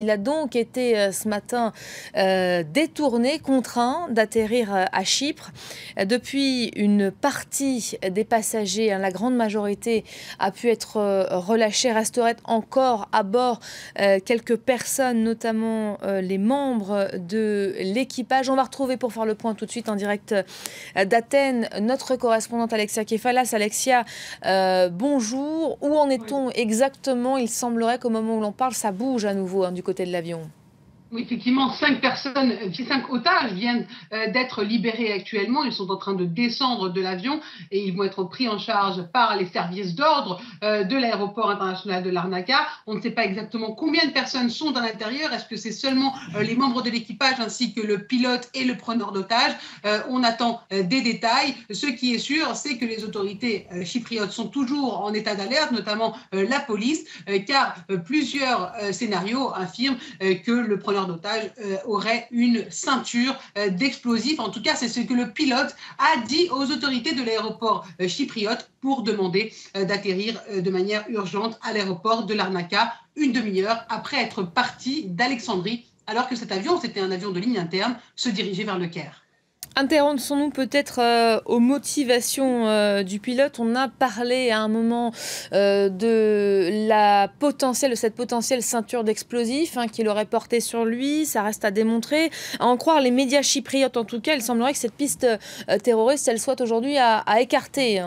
Il a donc été ce matin détourné, contraint d'atterrir à Chypre. Depuis, une partie des passagers, la grande majorité, a pu être relâchée. Resteraient encore à bord quelques personnes, notamment les membres de l'équipage. On va retrouver pour faire le point tout de suite en direct d'Athènes notre correspondante Alexia Kefalas. Alexia, bonjour. Où en est-on exactement? Il semblerait qu'au moment où l'on parle, ça bouge à nouveau du côté de l'avion. Oui, effectivement, 5 otages viennent d'être libérés actuellement. Ils sont en train de descendre de l'avion et ils vont être pris en charge par les services d'ordre de l'aéroport international de Larnaca. On ne sait pas exactement combien de personnes sont à l'intérieur. Est-ce que c'est seulement les membres de l'équipage ainsi que le pilote et le preneur d'otages? On attend des détails. Ce qui est sûr, c'est que les autorités chypriotes sont toujours en état d'alerte, notamment la police, car plusieurs scénarios affirment que le preneur d'otages aurait une ceinture d'explosifs. En tout cas, c'est ce que le pilote a dit aux autorités de l'aéroport chypriote pour demander d'atterrir de manière urgente à l'aéroport de Larnaca une demi-heure après être parti d'Alexandrie, alors que cet avion, c'était un avion de ligne interne, se dirigeait vers le Caire. Intéressons-nous peut-être aux motivations du pilote. On a parlé à un moment de cette potentielle ceinture d'explosifs qu'il aurait portée sur lui. Ça reste à démontrer. À en croire les médias chypriotes, en tout cas, il semblerait que cette piste terroriste, elle soit aujourd'hui à écarter.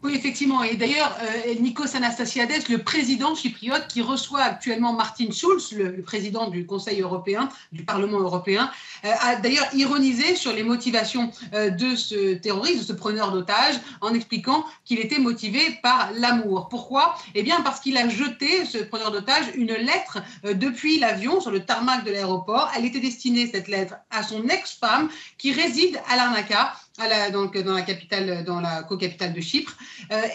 Oui, effectivement. Et d'ailleurs, Nikos Anastasiades, le président chypriote, qui reçoit actuellement Martin Schulz, le président du Conseil européen, du Parlement européen, a d'ailleurs ironisé sur les motivations de ce terroriste, de ce preneur d'otages, en expliquant qu'il était motivé par l'amour. Pourquoi? Eh bien, parce qu'il a jeté, ce preneur d'otages, une lettre depuis l'avion sur le tarmac de l'aéroport. Elle était destinée, cette lettre, à son ex-femme qui réside à Larnaca, donc dans la capitale, dans la co-capitale de Chypre,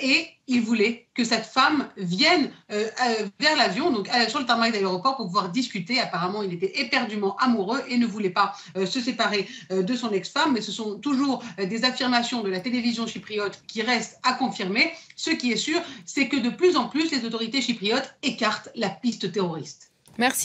et il voulait que cette femme vienne vers l'avion, donc sur le tarmac de l'aéroport, pour pouvoir discuter. Apparemment, il était éperdument amoureux et ne voulait pas se séparer de son ex-femme, mais ce sont toujours des affirmations de la télévision chypriote qui restent à confirmer. Ce qui est sûr, c'est que de plus en plus, les autorités chypriotes écartent la piste terroriste. Merci beaucoup.